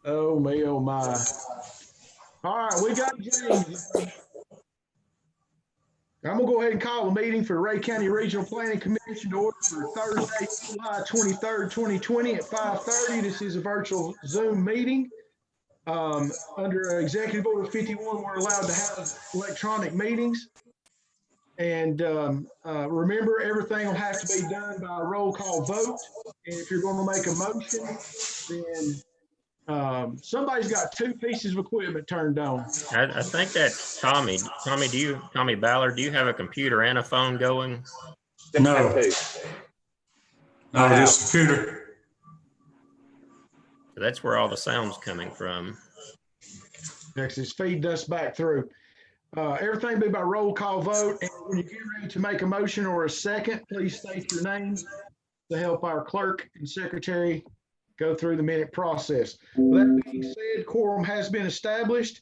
Oh, me, oh, my. All right, we got James. I'm going to go ahead and call a meeting for the Rhea County Regional Planning Commission to order for Thursday, July 23rd, 2020 at 5:30. This is a virtual Zoom meeting. Under Executive Order 51, we're allowed to have electronic meetings. And remember, everything will have to be done by a roll call vote. And if you're going to make a motion, then somebody's got two pieces of equipment turned on. I think that's Tommy. Tommy Ballard, do you have a computer and a phone going? No. No, just computer. That's where all the sound's coming from. Next is feed us back through. Everything be by roll call vote. And when you get ready to make a motion or a second, please state your name to help our clerk and secretary go through the minute process. With that being said, quorum has been established,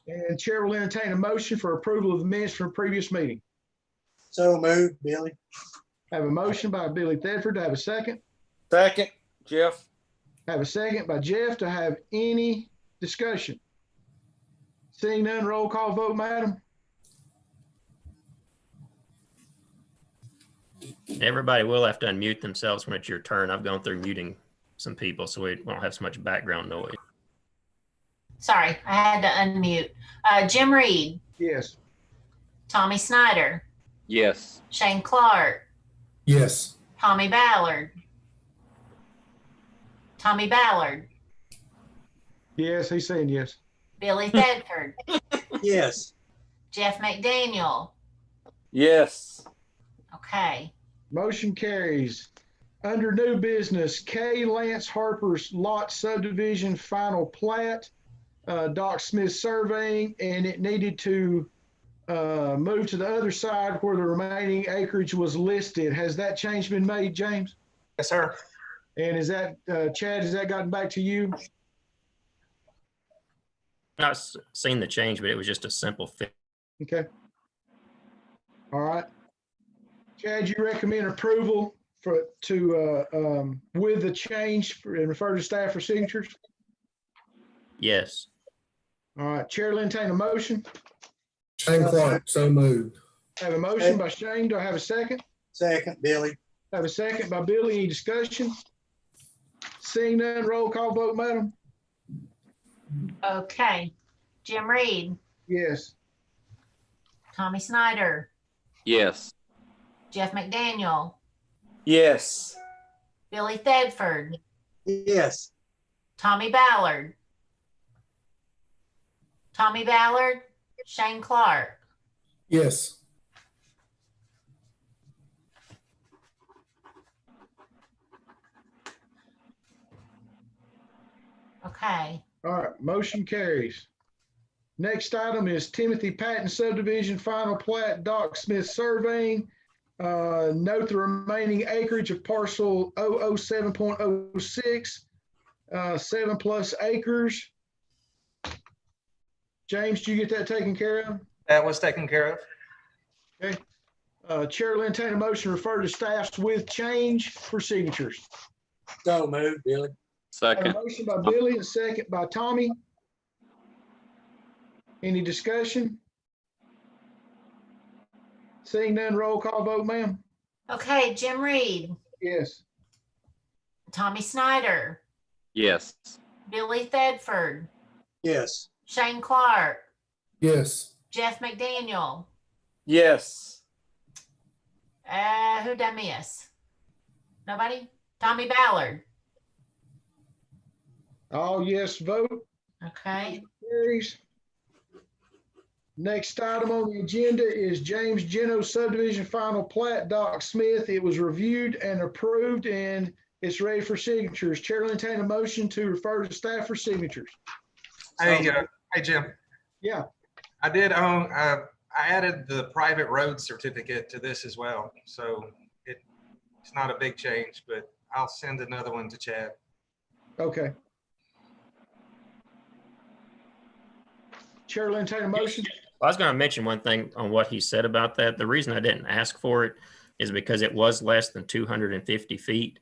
and chair will entertain a motion for approval of the minutes from a previous meeting. So moved, Billy. Have a motion by Billy Thedford to have a second. Second, Jeff. Have a second by Jeff to have any discussion. Seeing none, roll call vote, madam. Everybody will have to unmute themselves when it's your turn. I've gone through muting some people so we won't have so much background noise. Sorry, I had to unmute. Jim Reed. Yes. Tommy Snyder. Yes. Shane Clark. Yes. Tommy Ballard. Tommy Ballard. Yes, he's saying yes. Billy Thedford. Yes. Jeff McDaniel. Yes. Okay. Motion carries. Under new business, K. Lance Harper's lot subdivision final plat, Doc Smith surveying, and it needed to move to the other side where the remaining acreage was listed. Has that change been made, James? Yes, sir. And is that, Chad, has that gotten back to you? I've not seen the change, but it was just a simple fix. Okay. All right. Chad, you recommend approval with the change and refer to staff for signatures? Yes. All right, Chair will entertain a motion. Shane Clark, so moved. Have a motion by Shane. Do I have a second? Second, Billy. Have a second by Billy. Any discussion? Seeing none, roll call vote, madam. Okay. Jim Reed. Yes. Tommy Snyder. Yes. Jeff McDaniel. Yes. Billy Thedford. Yes. Tommy Ballard. Tommy Ballard. Shane Clark. Yes. Okay. All right, motion carries. Next item is Timothy Patton subdivision final plat, Doc Smith surveying. Note the remaining acreage of parcel 007.06, 7+ acres. James, did you get that taken care of? That was taken care of. Okay. Chair will entertain a motion to refer to staffs with change for signatures. So moved, Billy. Have a Second. motion by Billy and a second by Tommy. Any discussion? Seeing none, roll call vote, ma'am. Okay. Jim Reed. Yes. Tommy Snyder. Yes. Billy Thedford. Yes. Shane Clark. Yes. Jeff McDaniel. Yes. Who'd I miss? Nobody? Tommy Ballard. All yes vote. Okay. Carries. Next item on the agenda is James Geno subdivision final plat, Doc Smith. It was reviewed and approved and it's ready for signatures. Chair will entertain a motion to refer to staff for signatures. Hey, Jim. Yeah. I did own. I added the private road certificate to this as well, so it's not a big change, but I'll send another one to Chad. Okay. Chair will entertain a motion. I was going to mention one thing on what he said about that. The reason I didn't ask for it is because it was less than 250 feet.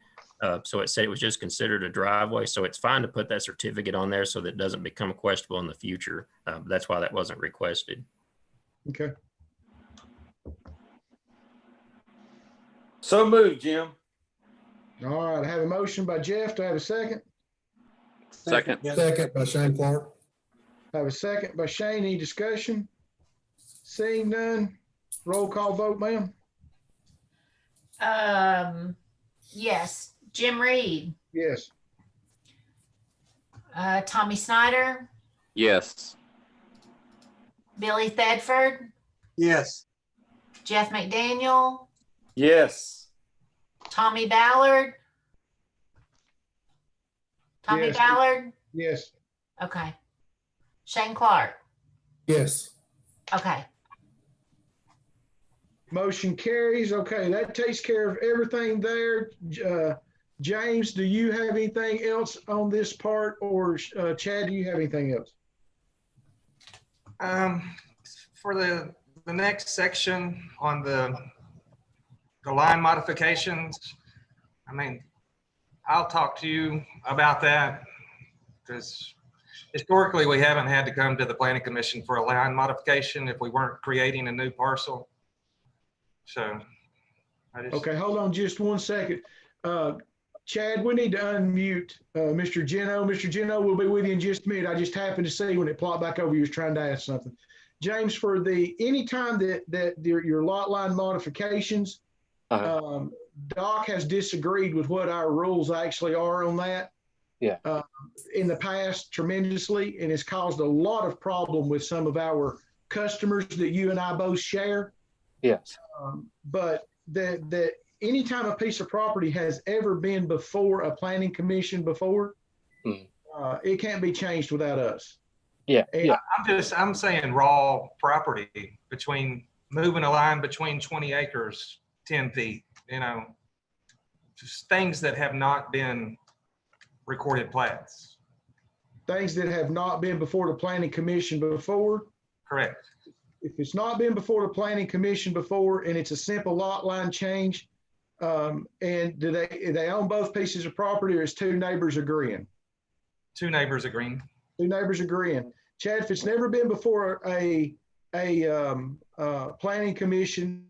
So it said it was just considered a driveway. So it's fine to put that certificate on there so that it doesn't become questionable in the future. That's why that wasn't requested. Okay. So moved, Jim. All right. I have a motion by Jeff. Do I have a second? Second. Billy. Second by Shane Clark. I have a second by Shane. Any discussion? Seeing none. Roll call vote, ma'am. Yes. Jim Reed, Yes. Tommy Snyder, Yes. Billy Thedford, Yes. Jeff McDaniel, Yes. Tommy Ballard. Tommy Yes. Ballard. Yes. Okay. Shane Clark. Yes. Okay. Motion carries. Okay, that takes care of everything there. James, do you have anything else on this part, or Chad, do you have anything else? For the next section on the line modifications, I mean, I'll talk to you about that because historically we haven't had to come to the planning commission for a line modification if we weren't creating a new parcel. So I just. Okay, hold on just one second. Chad, we need to unmute Mr. Gino. Mr. Gino will be with you in just a minute. I just happened to see when it plopped back over, you was trying to ask something. James, for anytime that your lot line modifications, Doc has disagreed with what our rules actually are on that. Yeah. In the past tremendously, and it's caused a lot of problem with some of our customers that you and I both share. Yes. But that anytime a piece of property has ever been before a planning commission before, it can't be changed without us. Yeah. And Yeah. I'm saying raw property between moving a line between 20 acres, 10 feet, just things that have not been recorded plats. things that have not been before the planning commission before. Correct. If it's not been before the planning commission before and it's a simple lot line change, and do they own both pieces of property, or is two neighbors agreeing? Two neighbors agreeing. Two neighbors agreeing. Chad, if it's never been before a planning commission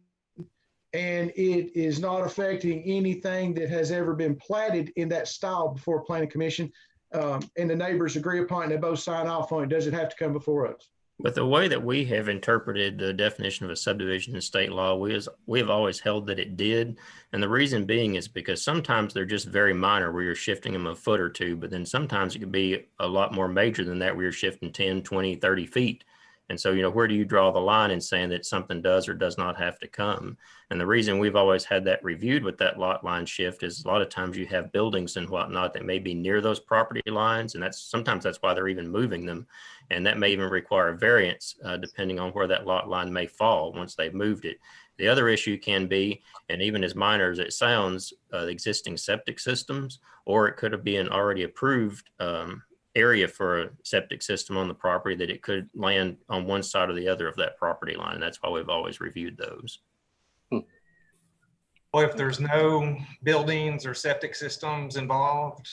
and it is not affecting anything that has ever been platted in that style before a planning commission, and the neighbors agree upon it and they both sign off on it, does it have to come before us? With the way that we have interpreted the definition of a subdivision in state law, we have always held that it did. And the reason being is because sometimes they're just very minor where you're shifting them a foot or two, but then sometimes it could be a lot more major than that where you're shifting 10, 20, 30 feet. And so, where do you draw the line in saying that something does or does not have to come? And the reason we've always had that reviewed with that lot line shift is a lot of times you have buildings and whatnot that may be near those property lines. And sometimes that's why they're even moving them. And that may even require variance depending on where that lot line may fall once they've moved it. The other issue can be, and even as minor as it sounds, existing septic systems, or it could have been already approved area for a septic system on the property that it could land on one side or the other of that property line. And that's why we've always reviewed those. Well, if there's no buildings or septic systems involved.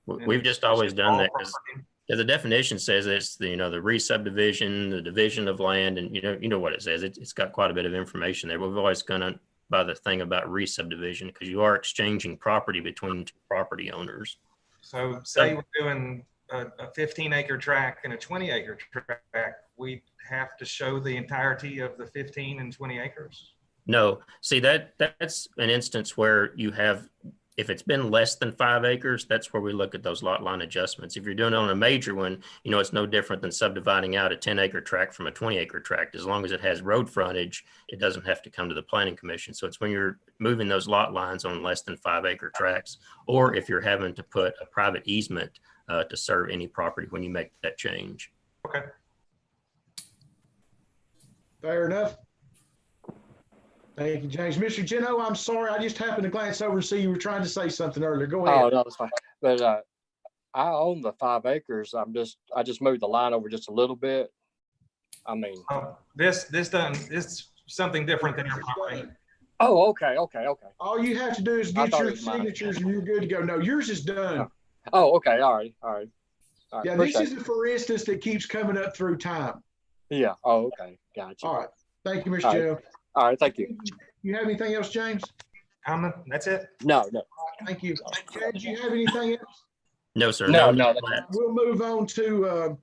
We've just always done that because the definition says it's the re-subdivision, the division of land, and you know what it says. It's got quite a bit of information there. But we've always gone by the thing about re-subdivision because you are exchanging property between two property owners. So say we're doing a 15-acre tract and a 20-acre tract, we have to show the entirety of the 15 and 20 acres? No. See, that's an instance where you have, if it's been less than 5 acres, that's where we look at those lot line adjustments. If you're doing it on a major one, it's no different than subdividing out a 10-acre tract from a 20-acre tract. As long as it has road frontage, it doesn't have to come to the planning commission. So it's when you're moving those lot lines on less than 5-acre tracts, or if you're having to put a private easement to serve any property when you make that change. Okay. Fair enough. Thank you, James. Mr. Gino, I'm sorry. I just happened to glance over and see you were trying to say something earlier. Go ahead. Oh, no, it's fine. But I own the 5 acres. I just moved the line over just a little bit. I mean, This is something different than your property. Oh, okay, okay, okay. All you have to do is I get thought it your was mine. signatures and you're good to go. No, yours is done. Oh, okay, all right, all right. All right, Yeah, this appreciate is a for instance that keeps coming up through time. it. Yeah, oh, okay, gotcha. All right. Thank you, Mr. All right. Jeff. All right, thank you. You have anything else, James? That's it. No, no. Thank you. Chad, do you have anything else? No, sir. No, No, no, plat. We'll move on to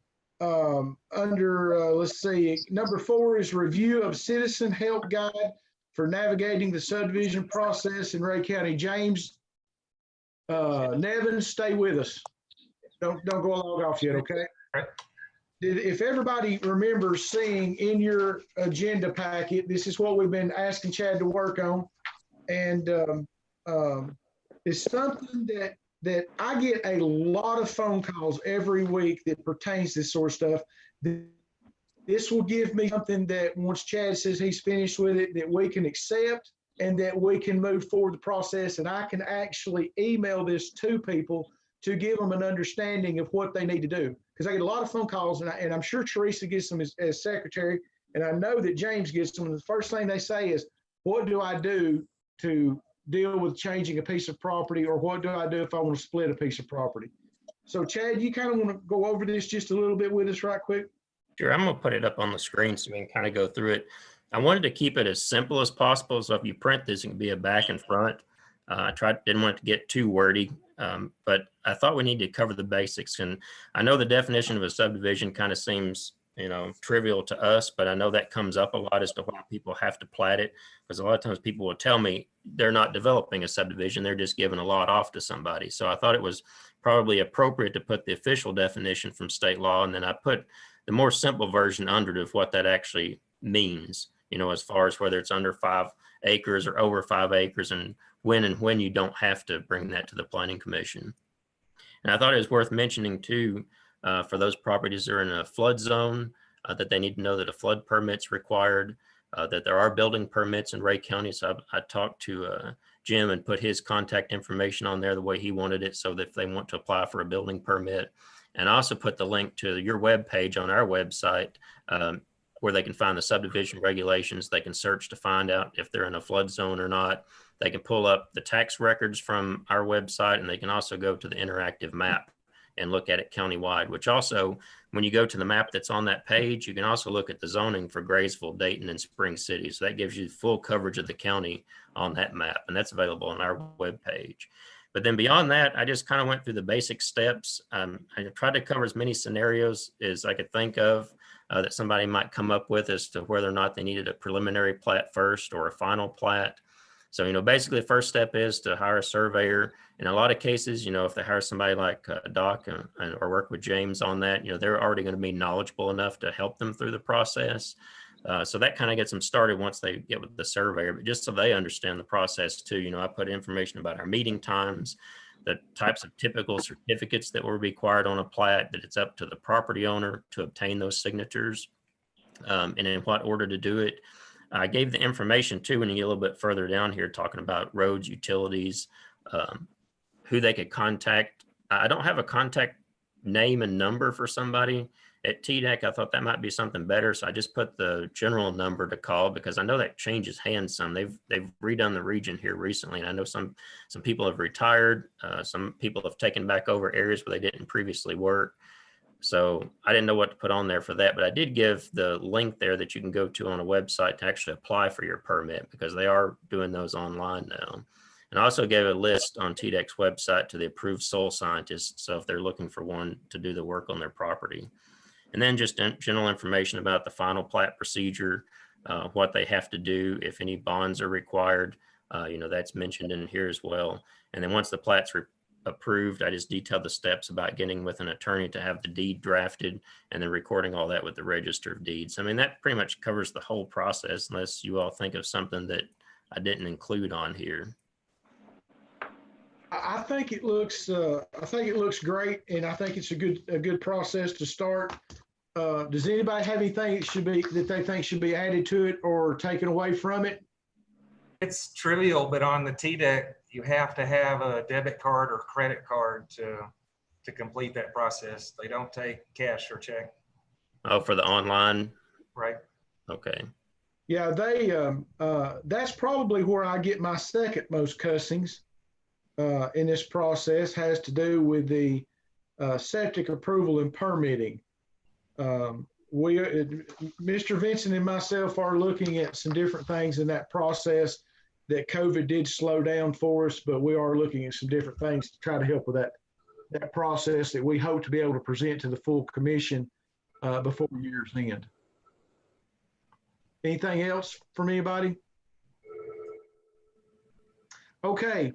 let's see, number 4 is review of citizen help guide for navigating the subdivision process in Ray County. James, Nevin, stay with us. Don't go log off yet, okay? Right. If everybody remembers seeing in your agenda packet, this is what we've been asking Chad to work on. And it's something that I get a lot of phone calls every week that pertains to this sort of stuff. This will give me something that once Chad says he's finished with it, that we can accept and that we can move forward the process. And I can actually email this to people to give them an understanding of what they need to do. Because I get a lot of phone calls, and I'm sure Teresa gets them as secretary, and I know that James gets them. And the first thing they say is, what do I do to deal with changing a piece of property, or what do I do if I want to split a piece of property? So Chad, you kind of want to go over this just a little bit with us right quick? Sure, I'm gonna put it up on the screen so we can kind of go through it. I wanted to keep it as simple as possible. So if you print this, it can be a back and front. I didn't want it to get too wordy, but I thought we needed to cover the basics. And I know the definition of a subdivision kind of seems, trivial to us, but I know that comes up a lot as to why people have to plat it. Because a lot of times people will tell me they're not developing a subdivision, they're just giving a lot off to somebody. So I thought it was probably appropriate to put the official definition from state law, and then I put the more simple version under it of what that actually means, as far as whether it's under 5 acres or over 5 acres, and when you don't have to bring that to the planning commission. And I thought it was worth mentioning too, for those properties that are in a flood zone, that they need to know that a flood permit's required, that there are building permits in Ray County. So I talked to Jim and put his contact information on there the way he wanted it, so that if they want to apply for a building permit. And I also put the link to your web page on our website, where they can find the subdivision regulations. They can search to find out if they're in a flood zone or not. They can pull up the tax records from our website, and they can also go to the interactive map and look at it countywide, which also, when you go to the map that's on that page, you can also look at the zoning for Graysville, Dayton, and Spring City. So that gives you full coverage of the county on that map, and that's available on our webpage. But then beyond that, I just kind of went through the basic steps. I tried to cover as many scenarios as I could think of that somebody might come up with as to whether or not they needed a preliminary plat first or a final plat. So, basically the first step is to hire a surveyor. In a lot of cases, if they hire somebody like Doc or work with James on that, they're already going to be knowledgeable enough to help them through the process. So that kind of gets them started once they get with the surveyor, but just so they understand the process too. I put information about our meeting times, the types of typical certificates that were required on a plat, that it's up to the property owner to obtain those signatures, and in what order to do it. I gave the information too, when you get a little bit further down here, talking about roads, utilities, who they could contact. I don't have a contact name and number for somebody at TDEC. I thought that might be something better. So I just put the general number to call, because I know that changes hands some. They've redone the region here recently. And I know some people have retired. Some people have taken back over areas where they didn't previously work. So I didn't know what to put on there for that, but I did give the link there that you can go to on a website to actually apply for your permit, because they are doing those online now. And I also gave a list on TDEC's website to the approved soil scientists. So if they're looking for one to do the work on their property. And then just general information about the final plat procedure, what they have to do, if any bonds are required, that's mentioned in here as well. And then once the plat's approved, I just detailed the steps about getting with an attorney to have the deed drafted, and then recording all that with the Register of Deeds. I mean, that pretty much covers the whole process, unless you all think of something that I didn't include on here. I think it looks great, and I think it's a good process to start. Does anybody have anything that they think should be added to it or taken away from it? It's trivial, but on the TDEC, you have to have a debit card or credit card to complete that process. They don't take cash or check. Oh, for the online? Right. Okay. Yeah, that's probably where I get my second most cussings in this process, has to do with the septic approval and permitting. Mr. Vincent and myself are looking at some different things in that process that COVID did slow down for us, but we are looking at some different things to try to help with that process that we hope to be able to present to the full commission before year's end. Anything else from anybody? Okay,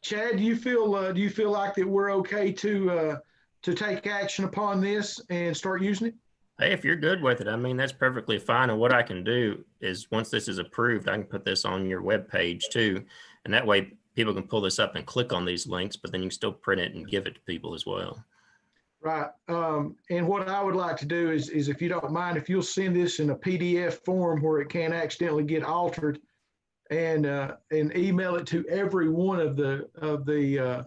Chad, do you feel like that we're okay to take action upon this and start using it? Hey, if you're good with it, I mean, that's perfectly fine. And what I can do is once this is approved, I can put this on your webpage too. And that way people can pull this up and click on these links, but then you can still print it and give it to people as well. Right. And what I would like to do is if you don't mind, if you'll send this in a PDF form where it can't accidentally get altered, and email it to every one of the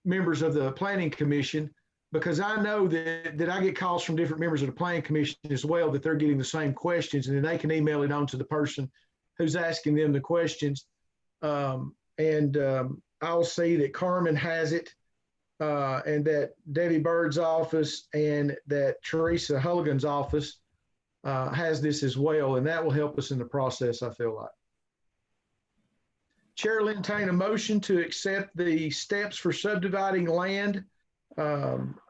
members of the Planning Commission, because I know that I get calls from different members of the Planning Commission as well, that they're getting the same questions, and then they can email it on to the person who's asking them the questions. I'll see that Carmen has it, and that Debbie Bird's office and that Teresa Hulligan's office has this as well, and that will help us in the process, I feel like. Chair will entertain a motion to accept the steps for subdividing land.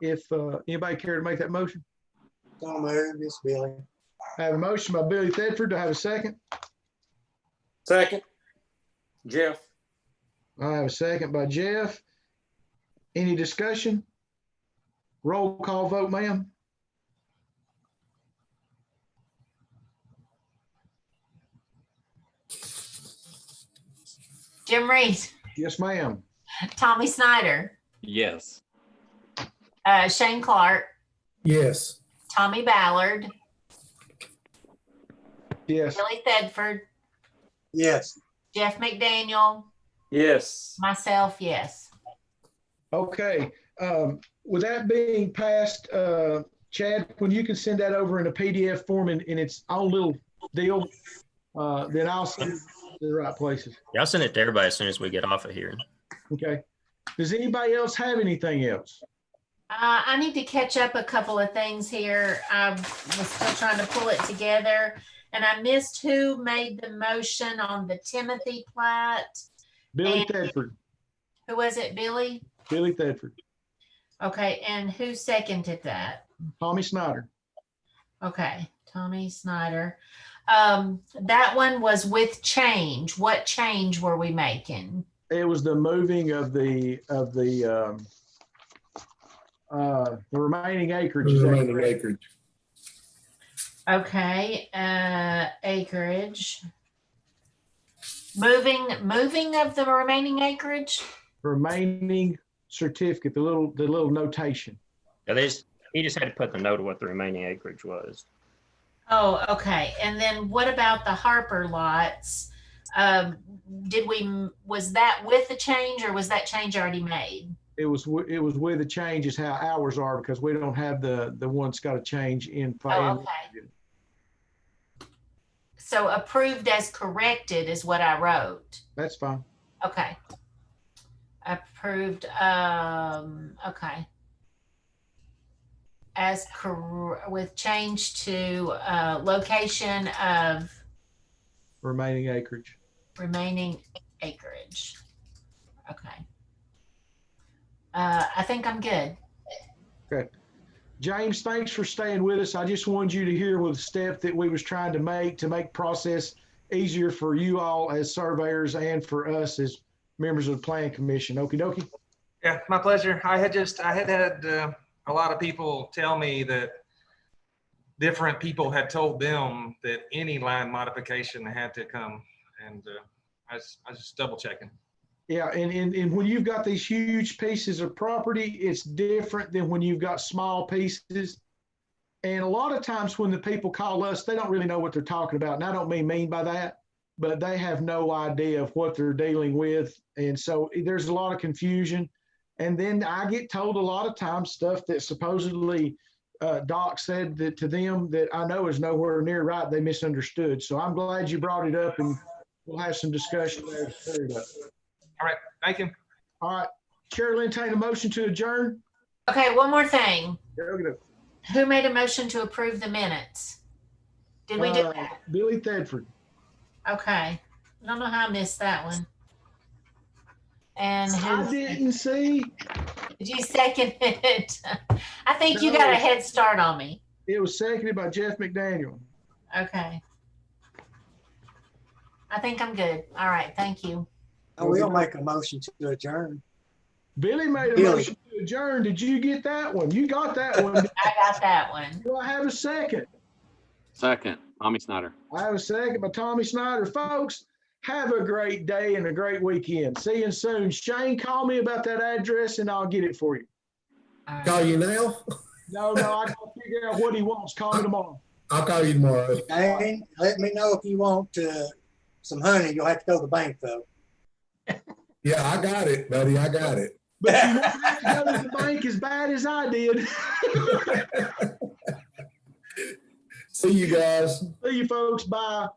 If anybody care to make that motion? So moved, this Billy. I have a motion by Billy Thedford. Do I have a second? Second. Jeff. I have a second by Jeff. Any discussion? Roll call vote, ma'am. Jim Reed, Yes, ma'am. Tommy Snyder, Yes. Shane Clark, Yes. Tommy Ballard, Yes. Billy Thedford, Yes. Jeff McDaniel, Yes. myself, yes. Okay. With that being passed, Chad, when you can send that over in a PDF form in its own little deal, then I'll send it to the right places. Yeah, I'll send it to everybody as soon as we get off of here. Okay. Does anybody else have anything else? I need to catch up a couple of things here. I was still trying to pull it together, and I missed who made the motion on the Timothy plat. Billy Thedford. Who was it, Billy? Billy Thedford. Okay, and who seconded that? Tommy Snyder. Okay, Tommy Snyder. That one was with change. What change were we making? It was the moving of the remaining acreage. Is that Remaining correct? acreage. Okay, acreage. Moving of the remaining acreage? Remaining certificate, the little notation. Yeah, he just had to put the note of what the remaining acreage was. Oh, okay. And then what about the Harper lots? Was that with the change, or was that change already made? It was with the change is how ours are, because we don't have the one that's got to change in. Oh, okay. So approved as corrected is what I wrote. That's fine. Okay. Approved, okay. With change to location of Remaining acreage. remaining acreage. Okay. I think I'm good. Okay. James, thanks for staying with us. I just wanted you to hear with the step that we was trying to make process easier for you all as surveyors and for us as members of the Planning Commission. Okie dokie. Yeah, my pleasure. I had a lot of people tell me that different people had told them that any line modification had to come, and I was just double checking. Yeah, and when you've got these huge pieces of property, it's different than when you've got small pieces. And a lot of times when the people call us, they don't really know what they're talking about. And I don't mean by that, but they have no idea of what they're dealing with. And so there's a lot of confusion. And then I get told a lot of times stuff that supposedly Doc said that to them that I know is nowhere near right. They misunderstood. So I'm glad you brought it up, and we'll have some discussion there to clear it up. All right, thank you. All right. Chair will entertain a motion to adjourn. Okay, one more thing. Go. Who made a motion to approve the minutes? Did we do that? Billy Thedford. Okay. I don't know how I missed that one. And I who, didn't see. did you second it? I think you got a head start on me. It was seconded by Jeff McDaniel. Okay. I think I'm good. All right, thank you. I will make a motion to adjourn. Billy made a Billy. motion to adjourn. Did you get that one? You got that one. I got that one. Do I have a second? Second, Tommy Snyder. I have a second by Tommy Snyder. Folks, have a great day and a great weekend. See you soon. Shane, call me about that address and I'll get it for you. All right. Call you now? No, I gotta figure out what he wants. Call me tomorrow. I'll call you tomorrow. And let me know if you want some honey. You'll have to go to the bank though. Yeah, I got it, buddy. I got it. But you won't have to go to the bank as bad as I did. See you guys. See you folks. Bye.